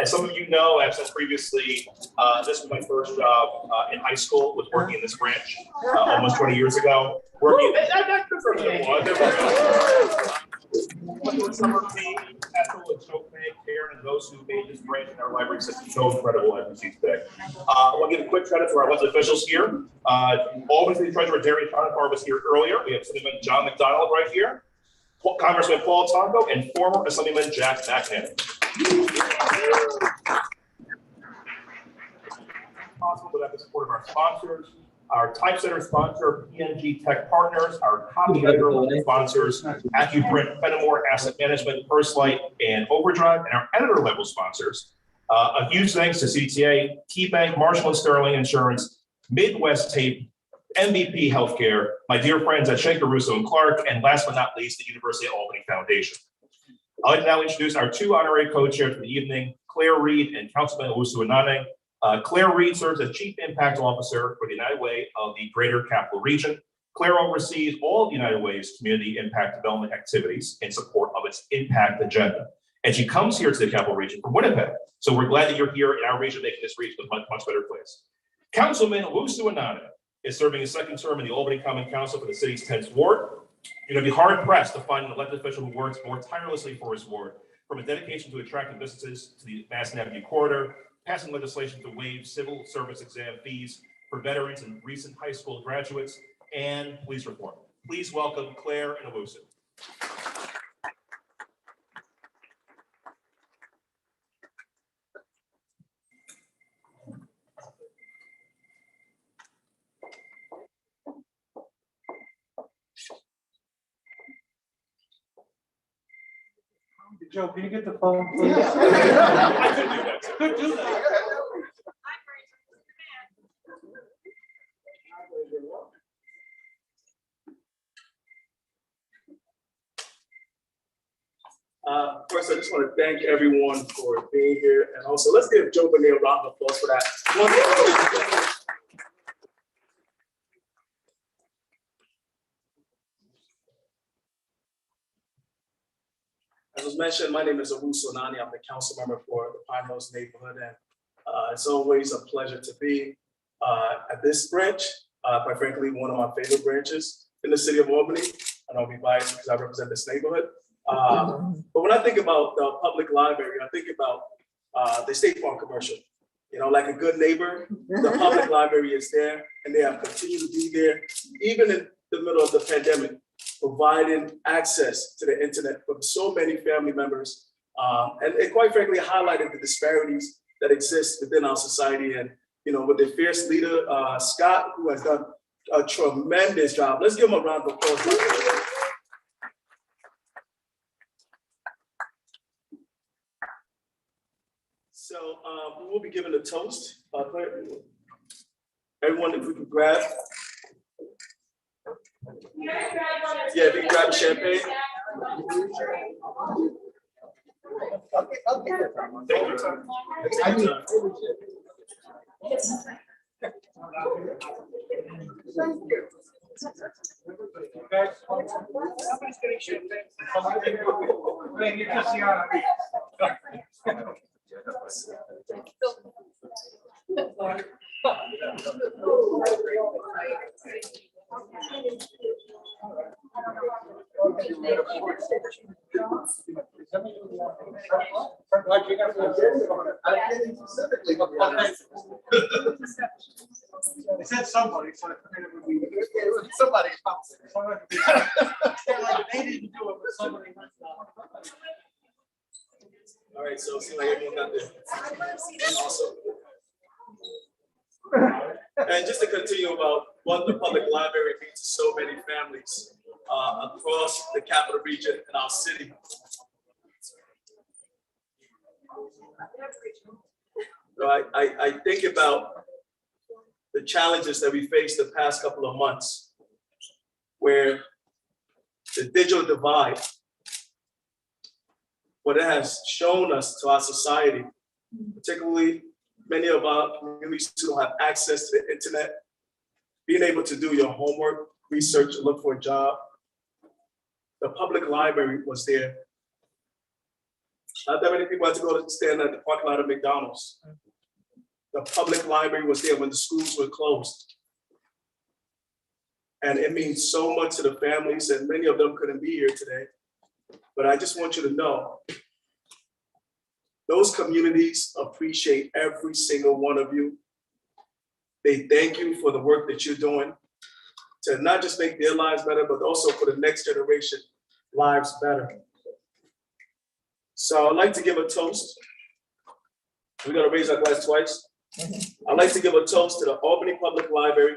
As some of you know, I've said previously, this was my first job in high school, was working in this branch almost 20 years ago. Working in summer team, Ethel and Choke, Karen, and those who made this branch in our library system so incredible as we see today. I want to give a quick credit to our elected officials here. Albany City Treasurer Darius Conifar was here earlier. We have Assemblyman John McDonald right here, Congressman Paul Tonko, and former Assemblyman Jack Mckenna. Possible without the support of our sponsors, our typesetter sponsor, PNG Tech Partners, our copy editor sponsors, AccuPrint, Fenimore Asset Management, First Light, and Overdrive, and our editor level sponsors. A huge thanks to CTA, KeyBank, Marshall and Sterling Insurance, Midwest Tape, MVP Healthcare, my dear friends at Shaker, Russo and Clark, and last but not least, the University of Albany Foundation. I'd like to now introduce our two honorary co-chairs for the evening, Claire Reed and Councilman Owusu Anane. Claire Reed serves as Chief Impact Officer for the United Way of the Greater Capital Region. Claire oversees all of the United Way's community impact development activities in support of its impact agenda. And she comes here to the Capital Region from Winnipeg. So we're glad that you're here in our region, making this region a much, much better place. Councilman Owusu Anane is serving his second term in the Albany Common Council for the city's 10th ward. You're going to be hard pressed to find an elected official who works more tirelessly for his ward, from a dedication to attracting businesses to the Madison Avenue corridor, passing legislation to waive civil service exam fees for veterans and recent high school graduates, and police reform. Please welcome Claire and Owusu. Joe, can you get the phone, please? I could do that. Could do that. First, I just want to thank everyone for being here, and also let's give Joe Bonet a round of applause for that. As was mentioned, my name is Owusu Anane. I'm the council member for the Pine Hills neighborhood, and it's always a pleasure to be at this branch. Quite frankly, one of my favorite branches in the city of Albany. And I'll be biased because I represent this neighborhood. But when I think about the public library, I think about the State Farm commercial. You know, like a good neighbor, the public library is there, and they have continued to be there, even in the middle of the pandemic, providing access to the internet for so many family members. And it quite frankly highlighted the disparities that exist within our society. And, you know, with the fierce leader, Scott, who has done a tremendous job. Let's give him a round of applause. So we will be giving a toast. Everyone, if we could grab. Yeah, if you can grab a champagne. Take your time. Take your time. Somebody's getting champagne. Wait, you can see how They said somebody, so I figured it would be somebody. They didn't do it, but somebody went down. All right, so it seems like everyone got there. Awesome. And just to continue about what the public library means to so many families across the capital region and our city. So I think about the challenges that we faced the past couple of months, where the digital divide, what it has shown us to our society, particularly many of our communities who don't have access to the internet, being able to do your homework, research, look for a job. The public library was there Not that many people had to go to stand at the parking lot of McDonald's. The public library was there when the schools were closed. And it means so much to the families, and many of them couldn't be here today. But I just want you to know, those communities appreciate every single one of you. They thank you for the work that you're doing to not just make their lives better, but also for the next generation lives better. So I'd like to give a toast. We're gonna raise our glass twice. I'd like to give a toast to the Albany Public Library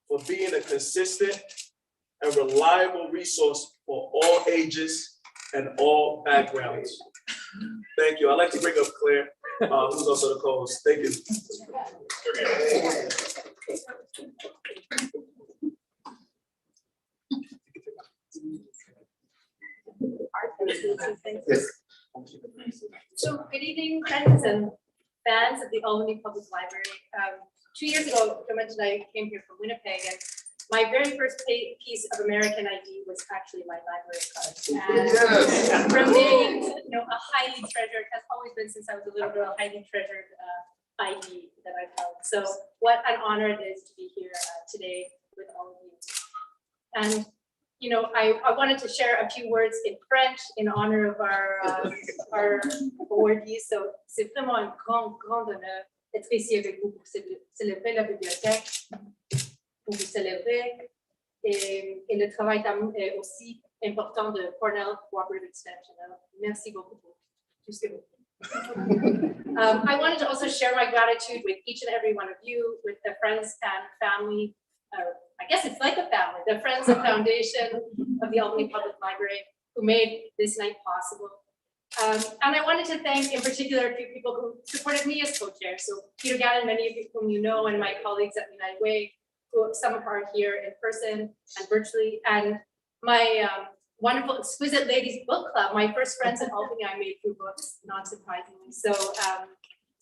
for being a consistent and reliable resource for all ages and all backgrounds. Thank you. I'd like to bring up Claire, who's also the co-host. Thank you. So good evening, friends and fans of the Albany Public Library. 2 years ago, Gavin and I came here from Winnipeg, and my very first piece of American ID was actually my library card. And from being, a highly treasured, has always been since I was a little girl, highly treasured ID that I've held. So what an honor it is to be here today with all of you. And I wanted to share a few words in French in honor of our awardees. So c'est vraiment un grand honneur d'être ici avec vous pour célébrer la bibliothèque, pour vous célébrer et le travail aussi important de Cornell Cooperative Extension. Alors, merci beaucoup pour tout ce que vous faites. I wanted to also share my gratitude with each and every one of you, with the friends and family. I guess it's like a family, the Friends and Foundation of the Albany Public Library who made this night possible. And I wanted to thank in particular a few people who supported me as co-chair. So Peter Gavin, many of you whom you know, and my colleagues at United Way, who some are here in person and virtually, and my wonderful Exquisite Ladies Book Club, my first friends in Albany I made through books, not surprisingly. So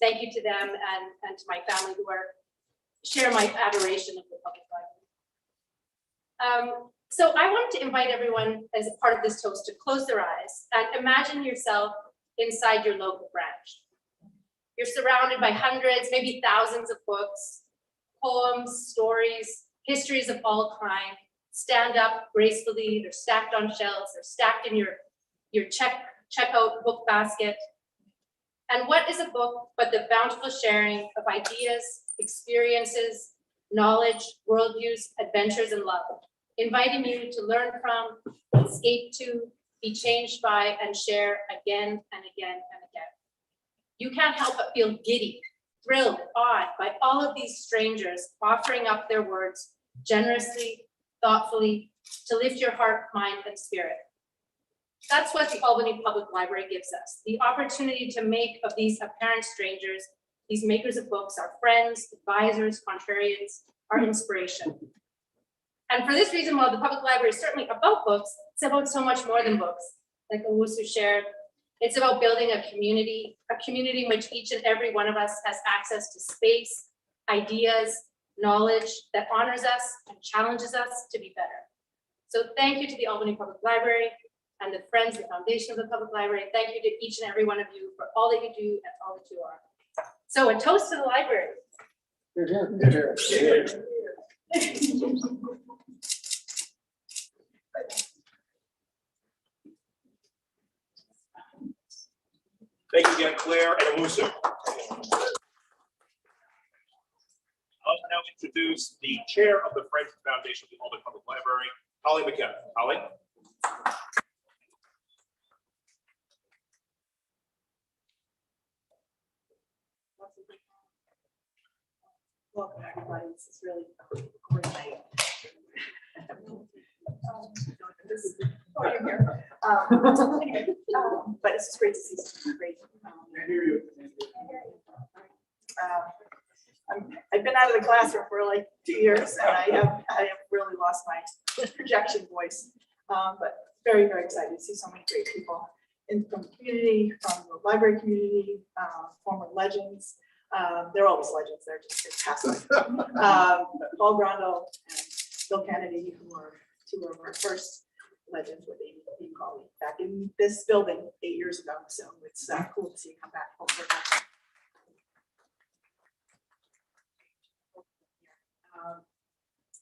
thank you to them and to my family who share my adoration of the public library. So I wanted to invite everyone as a part of this toast to close their eyes and imagine yourself inside your local branch. You're surrounded by hundreds, maybe thousands of books, poems, stories, histories of all kind, stand up gracefully, they're stacked on shelves, they're stacked in your checkout book basket. And what is a book but the bountiful sharing of ideas, experiences, knowledge, worldviews, adventures, and love, inviting you to learn from, escape to, be changed by, and share again and again and again. You can't help but feel giddy, thrilled, awed by all of these strangers offering up their words generously, thoughtfully, to lift your heart, mind, and spirit. That's what the Albany Public Library gives us, the opportunity to make of these apparent strangers, these makers of books, our friends, advisors, contrarians, our inspiration. And for this reason, while the public library is certainly about books, it's about so much more than books. Like Owusu shared, it's about building a community in which each and every one of us has access to space, ideas, knowledge that honors us and challenges us to be better. So thank you to the Albany Public Library and the Friends and Foundation of the Public Library. Thank you to each and every one of you for all that you do and all that you are. So a toast to the library. Thank you again, Claire and Owusu. I'll now introduce the chair of the Friends and Foundation of the Albany Public Library, Holly Mckenna. Holly. Welcome, everybody. This is really a great night. This is, oh, you're here. But it's just great to see some great. I hear you. I've been out of the classroom for like 2 years, and I have really lost my projection voice. But very, very excited to see so many great people from the community, from the library community, former legends. They're always legends. They're just fantastic. Paul Grando and Bill Kennedy, who are two of our first legends, what they call it, back in this building 8 years ago. So it's cool to see you come back. Hopefully.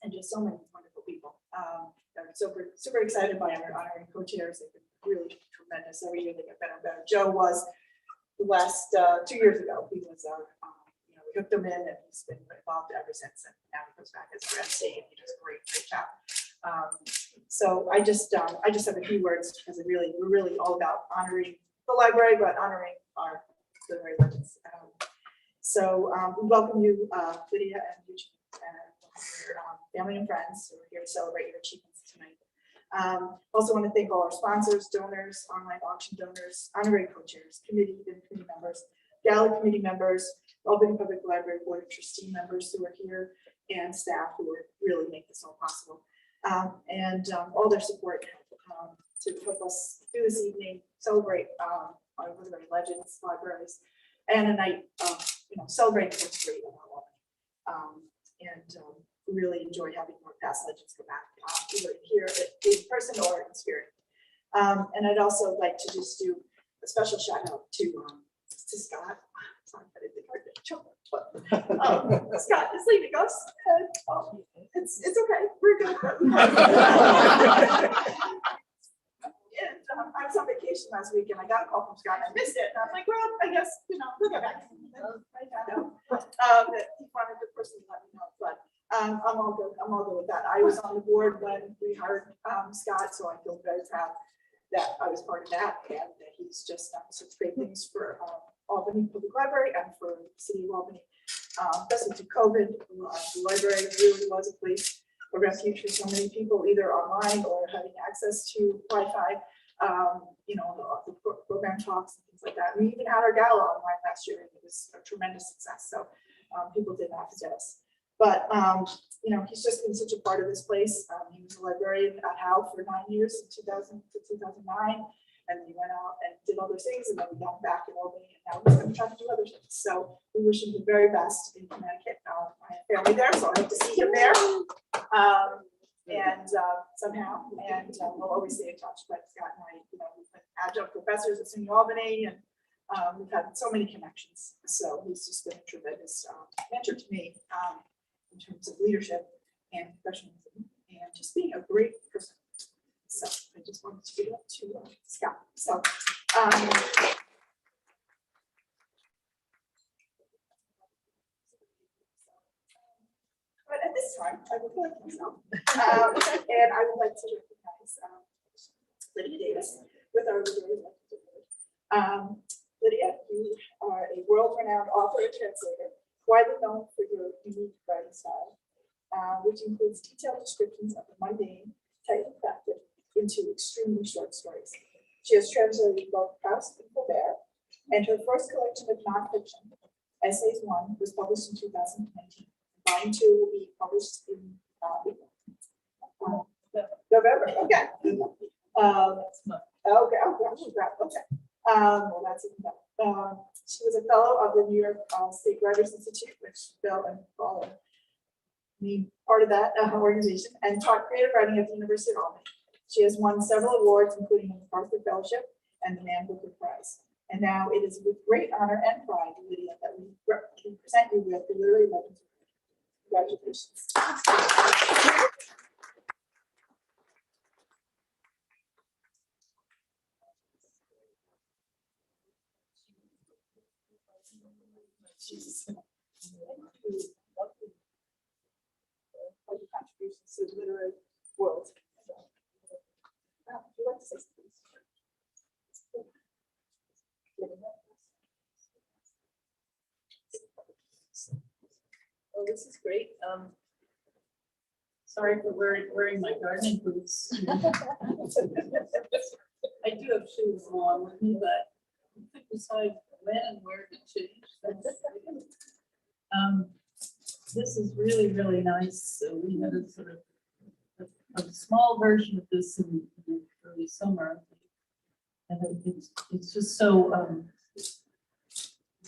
And just so many wonderful people. I'm super excited by our honoring co-chairs. They've been really tremendous. Every year they get better and better. Joe was the last 2 years ago. He was our, we hooked him in, and he's been involved ever since. And now he goes back as our MC, and he does a great job. So I just have a few words because we're really all about honoring the library, but honoring our literary legends. We welcome you, Lydia and Eugene, and your family and friends who are here to celebrate your achievements tonight. Also want to thank all our sponsors, donors, online auction donors, honorary co-chairs, committee members, gala committee members, Albany Public Library Board of Trustee members who are here, and staff who really make this all possible. And all their support to help us do this evening, celebrate our literary legends, libraries, and a night, celebrate what's great about Albany. We really enjoy having more past legends come back, either here in person or in spirit. And I'd also like to just do a special shout out to Scott. Sorry, I didn't think I'd jump, but Scott is leaving us. And, it's okay, we're good. And I was on vacation last week, and I got a call from Scott, and I missed it. And I'm like, well, I guess we'll get back. I know that he wanted to personally let me know, but I'm all good. I'm all good with that. I was on the board when we hired Scott, so I feel very proud that I was part of that, and that he's just done such great things for Albany Public Library and for the city of Albany. Especially through COVID, the library really was a place, a refuge for so many people, either online or having access to Wi-Fi. The program talks and things like that. We even had our gala online last year, and it was a tremendous success. So people did not forget us. But he's just been such a part of this place. He was a librarian at Howe for 9 years, in 2000 to 2009, and then he went out and did other things, and then we got him back in Albany, and now he's going to try to do other things. So we wish him the very best in Connecticut. I have family there, so I hope to see him there. Somehow, and we'll always stay in touch. But Scott and I, we've been adjunct professors at SUNY Albany, and we've had so many connections. So he's just been a tremendous mentor to me in terms of leadership and professionalism, and just being a great person. So I just wanted to give it up to Scott. So. But at this time, I would like myself, and I would like to recognize Lydia Davis with our literary legends award. Lydia, you are a world-renowned author and translator, widely known for your unique writing style, which includes detailed descriptions of the mundane, tightly crafted into extremely short stories. She has translated both Proust and Flaubert, and her first collection of nonfiction, Essays 1, was published in 2019. Volume 2 will be published in November. Okay. Well, that's even better. She was a fellow of the New York State Writers Institute, which Bill and Paul me part of that organization, and taught creative writing at the University of Albany. She has won several awards, including the Tui Fellowship and the Man Booker Prize. And now it is with great honor and pride, Lydia, that we can present you with the Literary Legends. Congratulations. For your contributions to the literary world. Would you like to say something? Oh, this is great. Sorry for wearing my gardening boots. I do have shoes along with me, but I could decide when and where to change. This is really, really nice. So we had a sort of a small version of this in the early summer. And it's just so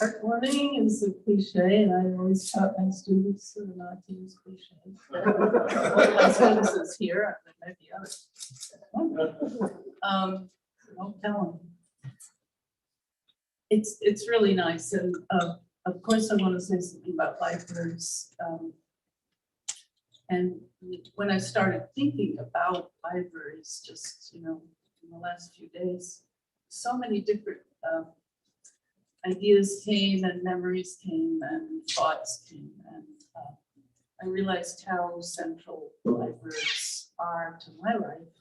Heartwarming is a cliche, and I always taught my students not to use cliches. My students is here, there might be others. Don't tell them. It's really nice, and of course I want to say something about libraries. And when I started thinking about libraries, just in the last few days, so many different ideas came and memories came and thoughts came, and I realized how central libraries are to my life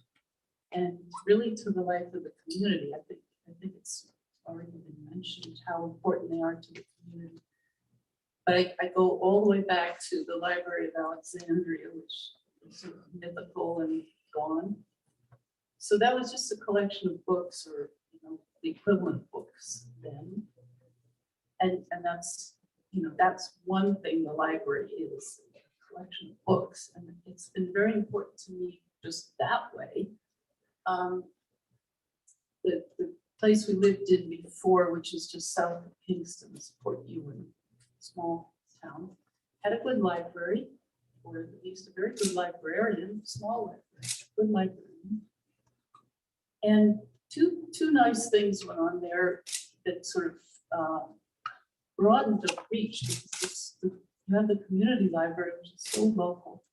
and really to the life of the community. I think it's already been mentioned how important they are to the community. But I go all the way back to the Library of Alexandria, which is sort of mythical and gone. So that was just a collection of books, or the equivalent books then. And that's that's one thing the library is, a collection of books, and it's been very important to me just that way. The place we lived in before, which is just south of Kingston, is Port Ewan, small town, had a good library, or at least a very good librarian, small library, good librarian. And two nice things went on there that sort of broadened the reach, because you have the community library, which is so local.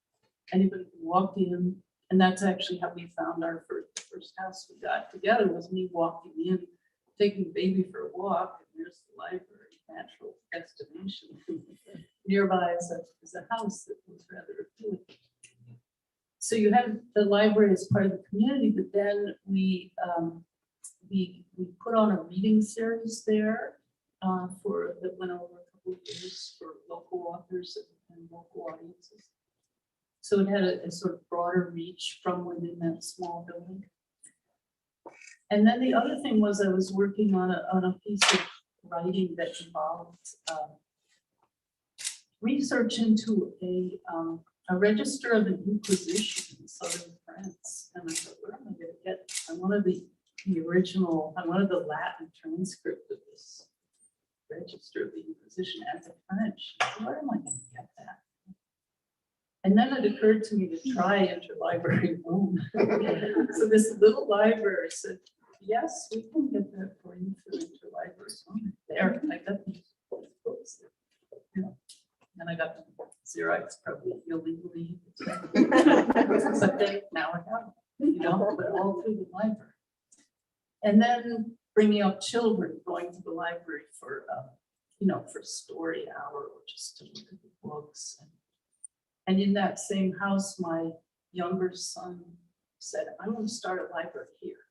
Anybody can walk in, and that's actually how we found our first house we got together, was me walking in, taking the baby for a walk, and there's the library, natural destination. Nearby is a house that was rather appealing. So you have the library as part of the community, but then we put on a reading series there that went over a couple of years for local authors and local audiences. So it had a sort of broader reach from within that small building. And then the other thing was I was working on a piece of writing that involved research into a register of the Inquisition in southern France. And I thought, where am I going to get? I wanted the original, I wanted the Latin transcript of this register of the Inquisition as a French. Where am I going to get that? And then it occurred to me to try Interlibrary Rome. So this little library said, yes, we can get that for you for Interlibrary Rome. There, I got these books. And I got them Xerox, probably illegally. But then now I have them, but all through the library. And then bringing up children, going to the library for, for story hour, or just to look at the books. And in that same house, my younger son said, I want to start a library here,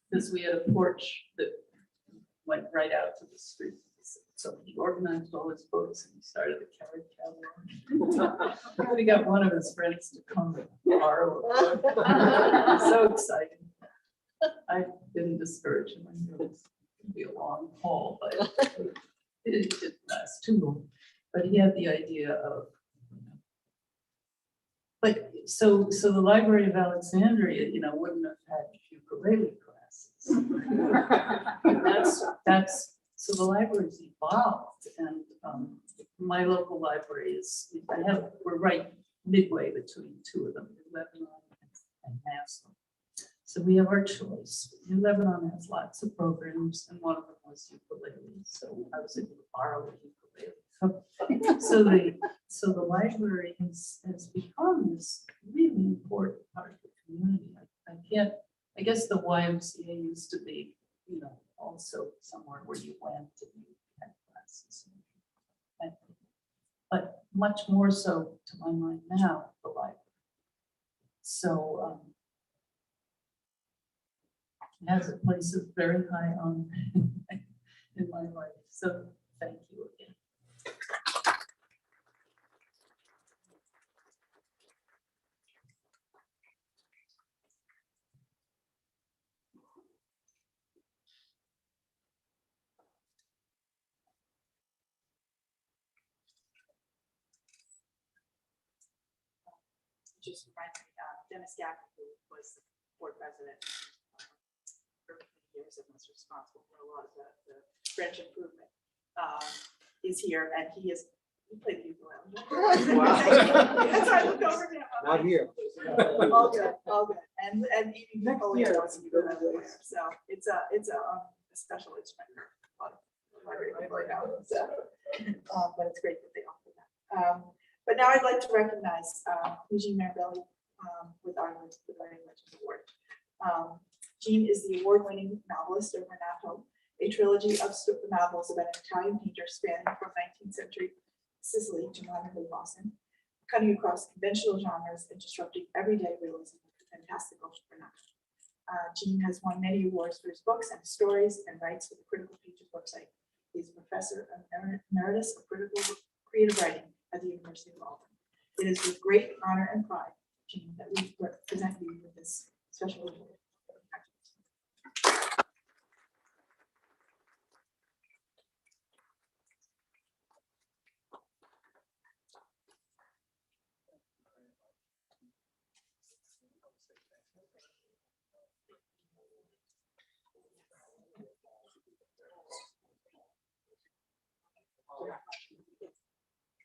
because we had a porch that went right out to the street. So he organized all his books and he started a carrot catalog. We got one of his friends to come and borrow a book. So exciting. I didn't discourage him. I knew it would be a long haul, but it didn't last too long. But he had the idea of, but so the Library of Alexandria, wouldn't have had ukulele classes. That's so the library's evolved, and my local library we're right midway between two of them, Lebanon and Massillon. So we have our choice. New Lebanon has lots of programs, and one of them was ukulele. So I was able to borrow a ukulele. So the library has become this really important part of the community. I guess the YMCA used to be, also somewhere where you went and you had classes. But much more so, to my mind now, the library. So it has a place of very high honor in my life. So thank you again. Just remind me, Dennis Gavin, who was the board president for many years and was responsible for a lot of the branch improvement. is here, and he played the ukulele. Wow. That's why I looked over to him. I'm Not like, here. all good, all good. And even Next Nicole year. knows ukulele player. So it's a special instrument for a lot of library people right now. So, but it's great that they offer that. But now I'd like to recognize Eugene Marabelli with our Legend Award. Gene is the award-winning novelist of Renato, a trilogy of novels about an Italian painter spanning from 19th century Sicily to modern day Boston, cutting across conventional genres and disrupting everyday realism with the fantastical Renato. Gene has won many awards for his books and stories and writes for the Critical Pages website. He's a professor emeritus of creative writing at the University of Auburn. It is with great honor and pride, Gene, that we present you with this special award.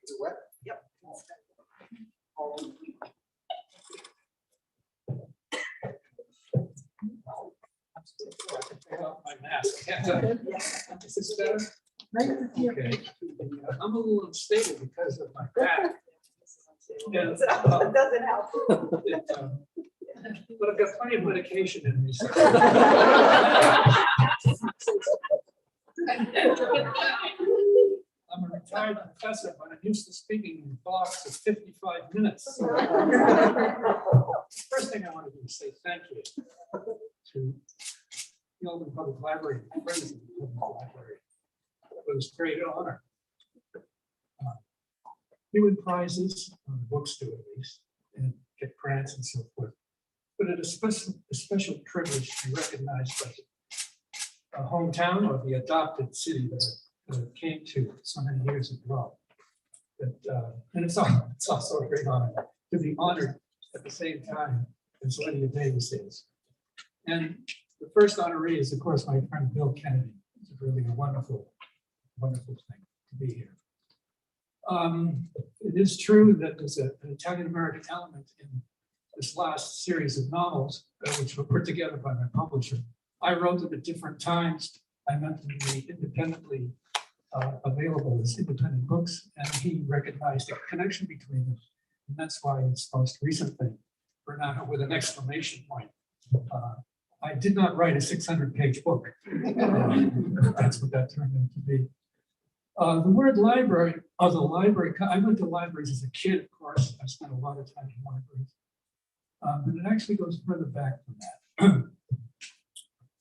Is it wet? Yep. Take off my mask. Is this better? Okay. I'm a little unstable because of my back. Yeah. So it doesn't help. But I've got plenty of medication in me. So. I'm a retired professor, but I'm used to speaking in blocks of 55 minutes. First thing I want to do is say thank you to the Albany Public Library, friends of the Public Library. It was a great honor. You win prizes, books do at least, and get grants and so forth. But it is a special privilege to be recognized by a hometown or the adopted city that I came to so many years ago. And it's also a great honor to be honored at the same time as Lydia Davis is. And the first honoree is, of course, my friend Bill Kennedy. It's really a wonderful, wonderful thing to be here. It is true that there's an Italian-American element in this last series of novels, which were put together by my publisher. I wrote them at different times. I meant them to be independently available as independent books, and he recognized a connection between them. And that's why it's the most recent thing, Renato with an exclamation point. I did not write a 600-page book. That's what that turned out to be. The word library, or the library, I went to libraries as a kid, of course. I spent a lot of time in libraries. But it actually goes further back from that.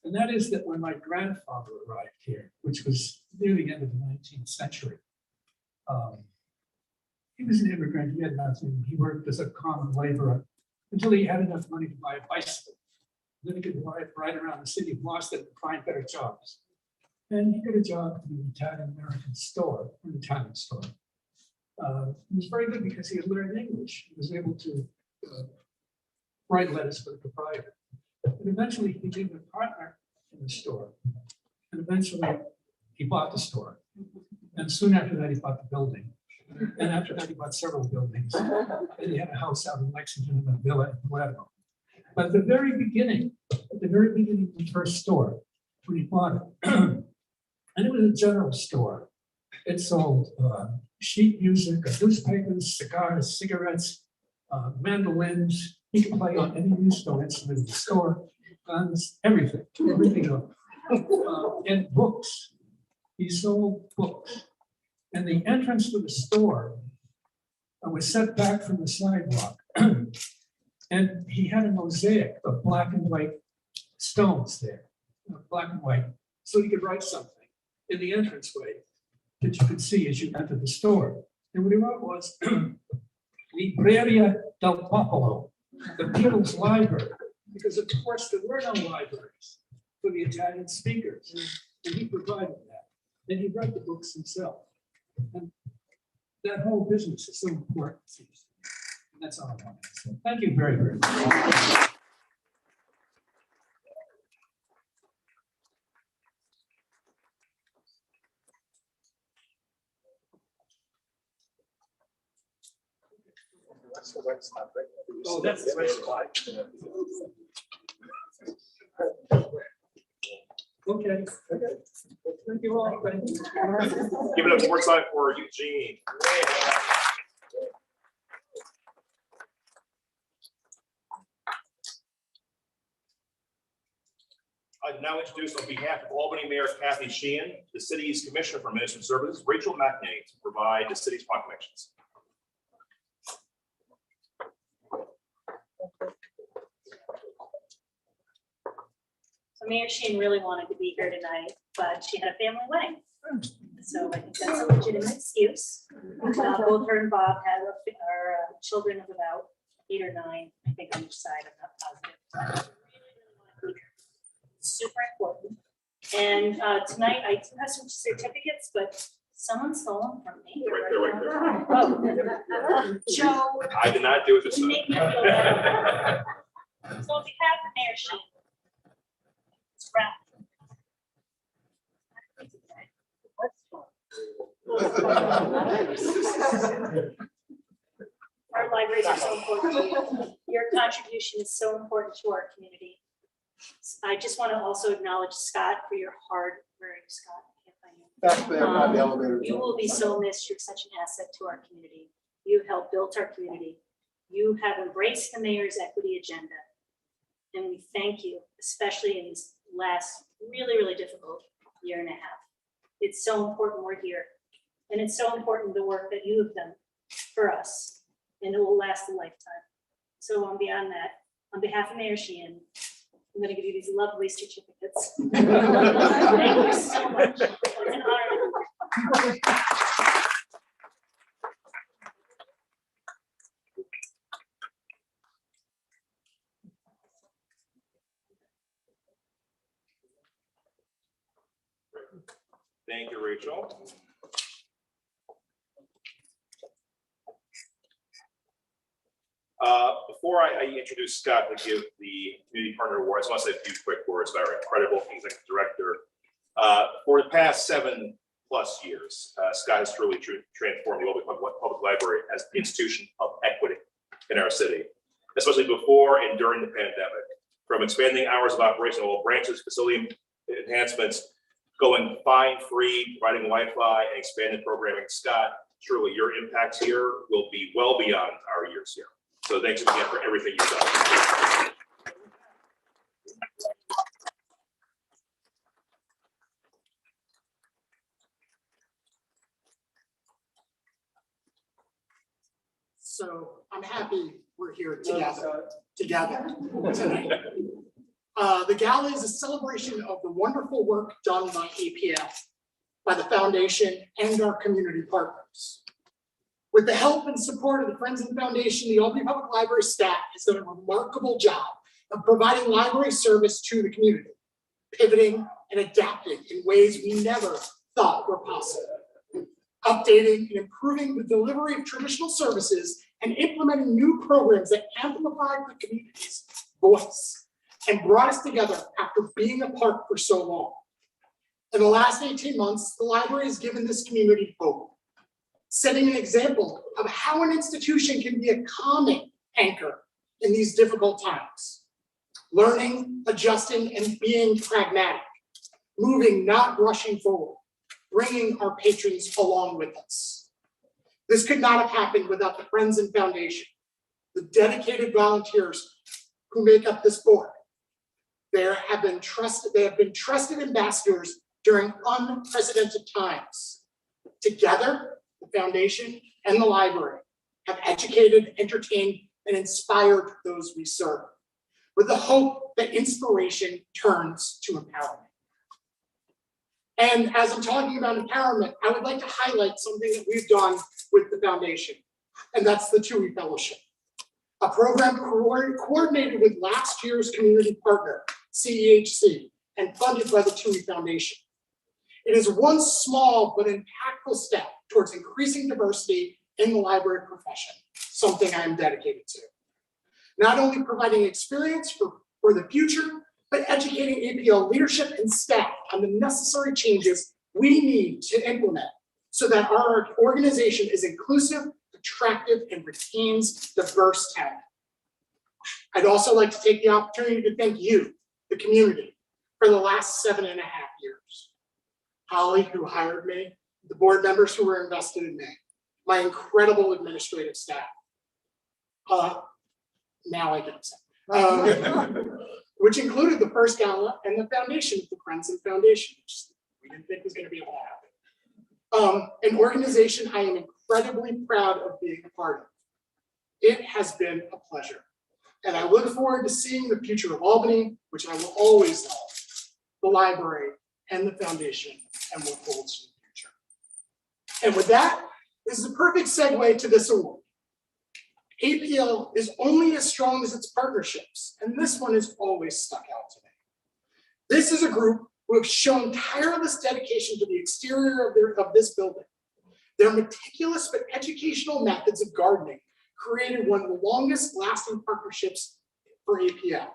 And that is that when my grandfather arrived here, which was near the end of the 19th century, he was an immigrant, he had nothing. He worked as a common laborer until he had enough money to buy a bicycle. Then he could ride around the city of Boston and find better jobs. And he got a job in an Italian-American store, an Italian store. It was very good because he had learned English. He was able to write letters for the proprietor. And eventually he became a partner in the store. And eventually he bought the store. And soon after that, he bought the building. And after that, he bought several buildings. And he had a house out in Lexington and a villa in Pueblo. But at the very beginning of the first store, when he bought it, and it was a general store. It sold sheet music, newspapers, cigars, cigarettes, mandolins. He could play on any musical instrument in the store, guns, everything else. And books. He sold books. And the entrance to the store was set back from the sidewalk. And he had a mosaic of black and white stones there, black and white, so he could write something in the entranceway that you could see as you entered the store. And what he wrote was, Libreria del Popolo, the People's Library, because of course there were no libraries for the Italian speakers, and he provided that. And he wrote the books himself. And that whole business is so important. And that's all I wanted to say. Thank you very, very much. Oh, that's the website. Okay. Thank you all. Thank you. Give it up one more time for Eugene. I now introduce on behalf of Albany Mayor Kathy Sheehan, the city's Commissioner for Administrative Services, Rachel Mckenna, to provide the city's proclamations. So Mayor Sheehan really wanted to be here tonight, but she had a family wedding. So I think that's a legitimate excuse. Both her and Bob are children of about 8 or 9, I think on each side, I'm not positive. Super important. And tonight I do have some certificates, but someone stole them from me. Right there. Oh, Joe. I did not do it this You time. make me feel better. So if you have the Mayor Sheehan, it's wrapped. Our libraries are so important to you. Your contribution is so important to our community. I just want to also acknowledge Scott for your hard work, Scott. I can't find you. Back there by the elevator. You will be so missed. You're such an asset to our community. You helped build our community. You have embraced the mayor's equity agenda. And we thank you, especially in this last really, really difficult year and a half. It's so important we're here. And it's so important the work that you have done for us. And it will last a lifetime. So on beyond that, on behalf of Mayor Sheehan, I'm going to give you these lovely certificates. Thank you so much. It's an honor. Thank you, Rachel. Before I introduce Scott to give the Community Partner Award, I just want to say a few quick words about our incredible Executive Director. For the past 7+ years, Scott has truly transformed the Albany Public Library as the institution of equity in our city, especially before and during the pandemic. From expanding hours of operation of all branches, facility enhancements, going fine-free, providing Wi-Fi, and expanded programming. Scott, truly your impact here will be well beyond our years here. So thanks again for everything you've done. So I'm happy we're here together tonight. The gala is a celebration of the wonderful work done by APL, by the foundation and our community partners. With the help and support of the Friends of the Foundation, the Albany Public Library staff has done a remarkable job of providing library service to the community, pivoting and adapting in ways we never thought were possible, updating and improving the delivery of traditional services and implementing new programs that amplify the community's voice and brought us together after being apart for so long. In the last 18 months, the library has given this community hope, setting an example of how an institution can be a calming anchor in these difficult times. Learning, adjusting, and being pragmatic, moving, not rushing forward, bringing our patrons along with us. This could not have happened without the Friends and Foundation, the dedicated volunteers who make up this board. They have been trusted ambassadors during unprecedented times. Together, the foundation and the library have educated, entertained, and inspired those we serve, with the hope that inspiration turns to empowerment. And as I'm talking about empowerment, I would like to highlight something that we've done with the foundation, and that's the Tui Fellowship, a program coordinated with last year's community partner, CEHC, and funded by the Tui Foundation. It is one small but impactful step towards increasing diversity in the library profession, something I am dedicated to. Not only providing experience for the future, but educating APL leadership and staff on the necessary changes we need to implement so that our organization is inclusive, attractive, and retains diverse talent. I'd also like to take the opportunity to thank you, the community, for the last 7.5 years. Holly, who hired me, the board members who were invested in me, my incredible administrative staff. Now I get upset. Which included the first gala and the foundation of the Friends and Foundation, which we didn't think was going to be able to happen. An organization I am incredibly proud of being a part of. It has been a pleasure. And I look forward to seeing the future of Albany, which I will always love, the library and the foundation, and what holds in the future. And with that, this is a perfect segue to this award. APL is only as strong as its partnerships, and this one has always stuck out to me. This is a group who have shown tireless dedication to the exterior of this building. Their meticulous but educational methods of gardening created one of the longest lasting partnerships for APL.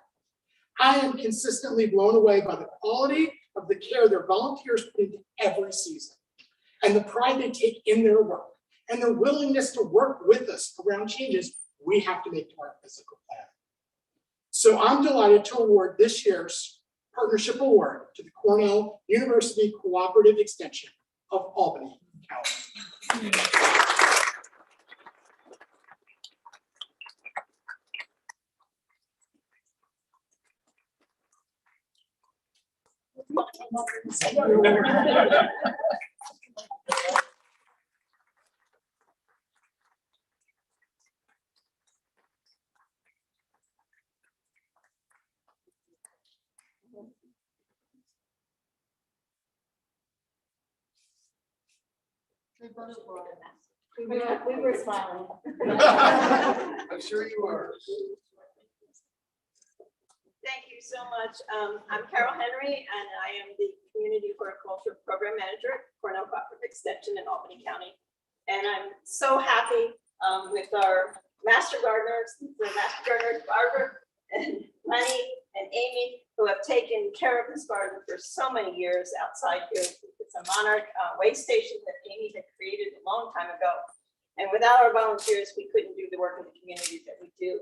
I am consistently blown away by the quality of the care their volunteers put into every season, and the pride they take in their work, and their willingness to work with us around changes we have to make to our physical planet. So I'm delighted to award this year's Partnership Award to the Cornell University Cooperative Extension of Albany County. We were smiling. I'm sure you are. Thank you so much. I'm Carol Henry, and I am the Community Horticulture Program Manager at Cornell Cooperative Extension in Albany County. And I'm so happy with our Master Gardeners, Barbara and Lenny and Amy, who have taken care of this garden for so many years outside here. It's a Monarch way station that Amy had created a long time ago. And without our volunteers, we couldn't do the work in the community that we do.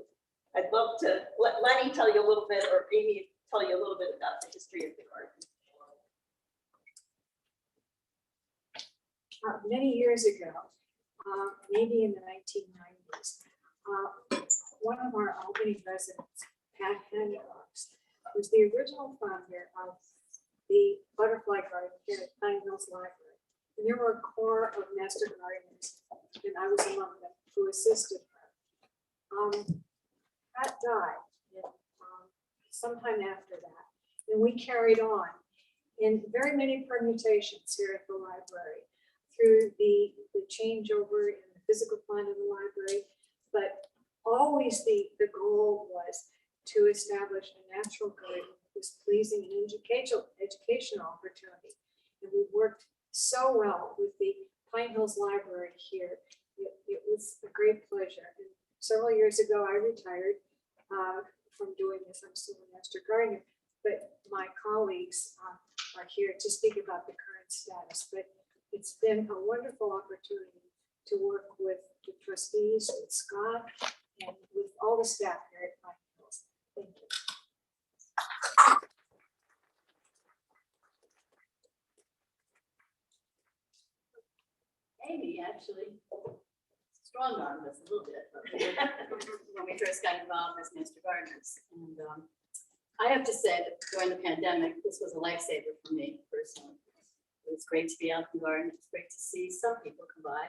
I'd love to let Lenny tell you a little bit, or Amy tell you a little bit about the history of the garden. Many years ago, maybe in the 1990s, one of our Albany residents, Pat Hancox, was the original founder of the Butterfly Garden here at Pine Hills Library. And there were a core of master gardeners, and I was among them, who assisted her. Pat died sometime after that, and we carried on in very many permutations here at the library through the changeover in the physical plan of the library, but always the goal was to establish a natural garden that was pleasing and educational opportunity. And we worked so well with the Pine Hills Library here. It was a great pleasure. And several years ago, I retired from doing this. I'm still a master gardener, but my colleagues are here to speak about the current status. But it's been a wonderful opportunity to work with the trustees, with Scott, and with all the staff here at Pine Hills. Thank you. Amy actually strong armed us a little bit when we first got involved as master gardeners. And I have to say that during the pandemic, this was a lifesaver for me personally. It was great to be out in the garden. It's great to see some people come by.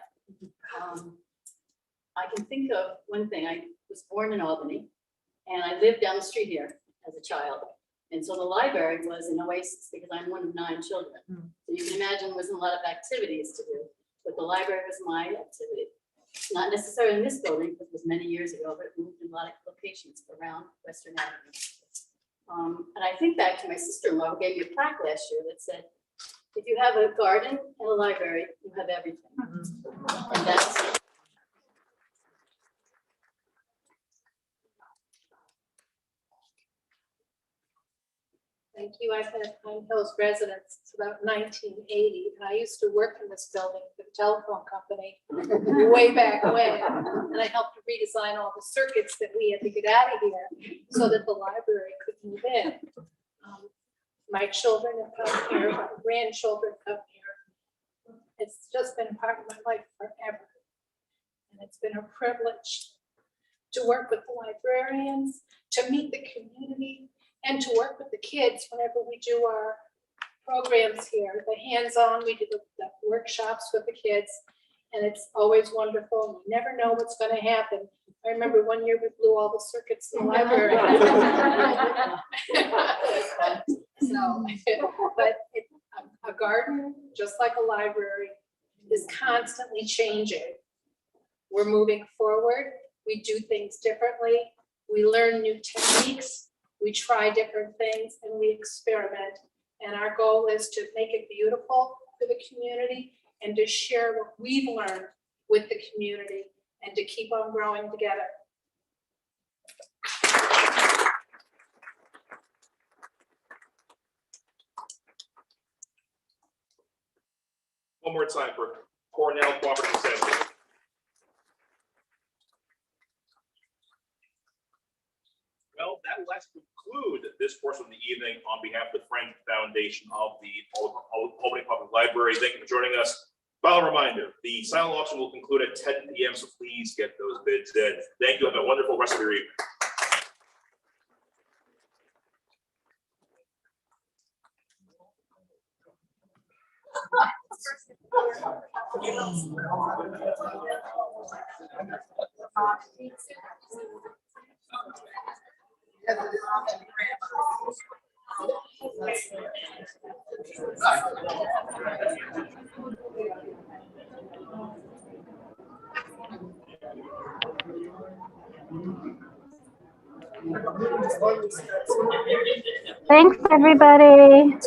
I can think of one thing. I was born in Albany, and I lived down the street here as a child. And so the library was an oasis because I'm one of 9 children. So you can imagine there wasn't a lot of activities to do, but the library was my activity. Not necessarily in this building, because it was many years ago, but it moved in a lot of locations around Western Avenue. And I think back to my sister-in-law who gave me a plaque last year that said, if you have a garden and a library, you have everything. And that's Thank Thank you. I've been a Pine Hills resident since about 1980, and I used to work in this building for the telephone company way back when. And I helped to redesign all the circuits that we had to get out of here so that the library could move in. My children have come here, my grandchildren come here. It's just been part of my life forever. And it's been a privilege to work with the librarians, to meet the community, and to work with the kids whenever we do our programs here. The hands-on, we do the workshops with the kids, and it's always wonderful. You never know what's going to happen. I remember one year we blew all the circuits in the library. So, but a garden, just like a library, is constantly changing. We're moving forward. We do things differently. We learn new techniques. We try different things and we experiment. And our goal is to make it beautiful for the community and to share what we've learned with the community and to keep on growing together. One more time for Cornell Cooperative Assembly. Well, that will actually conclude this portion of the evening on behalf of the Friends Foundation of the Albany Public Library. Thank you for joining us. Final reminder, the silent auction will conclude at 10 p.m., so please get those bids in. Thank you. Have a wonderful rest of your evening. Thanks, everybody.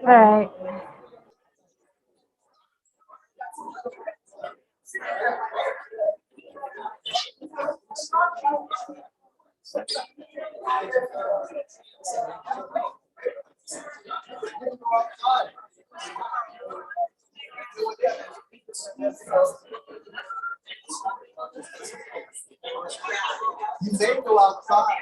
All right. You may go outside.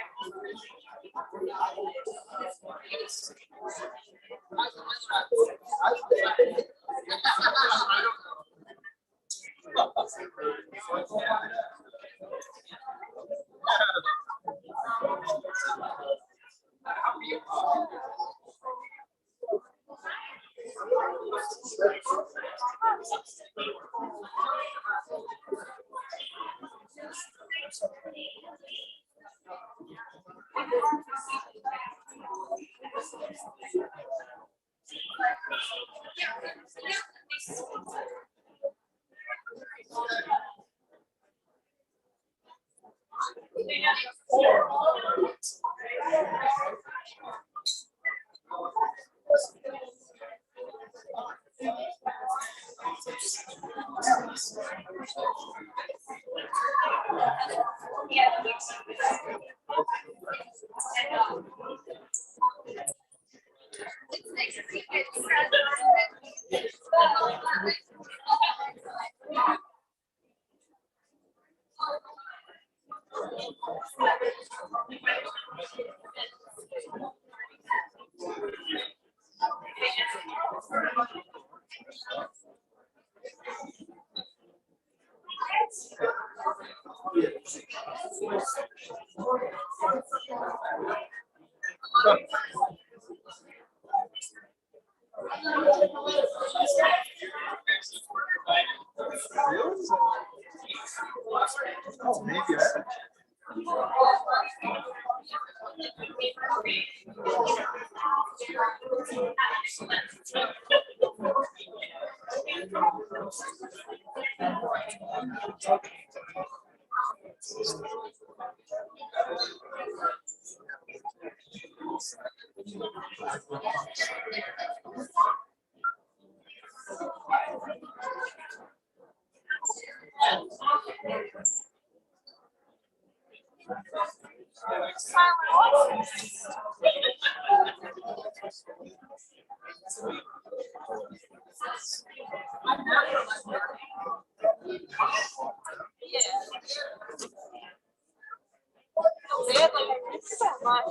Oh, maybe I.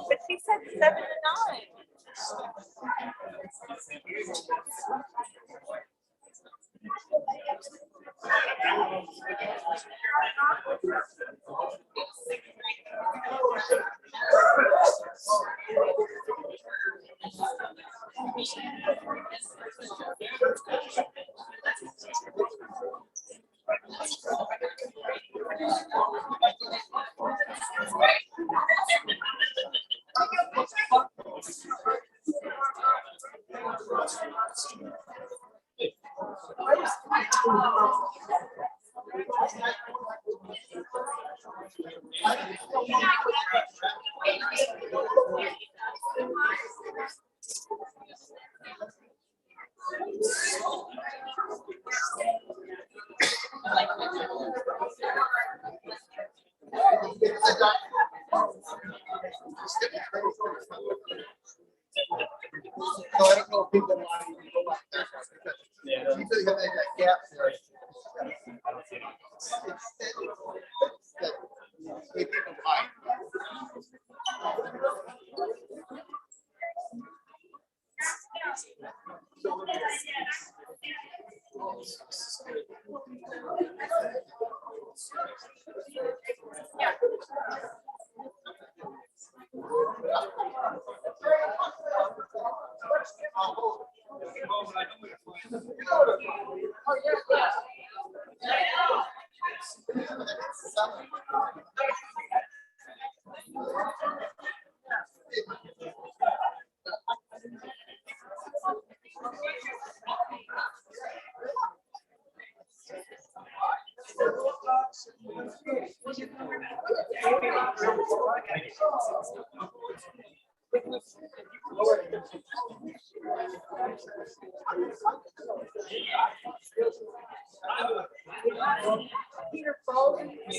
But she said 7 to 9. So I don't know if people want to go back there. You feel you have that gap there. If people mind.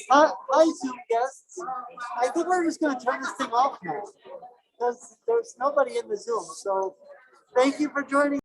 Hi, Zoom guests. I think we're just going to turn this thing off now because there's nobody in the Zoom. So thank you for joining.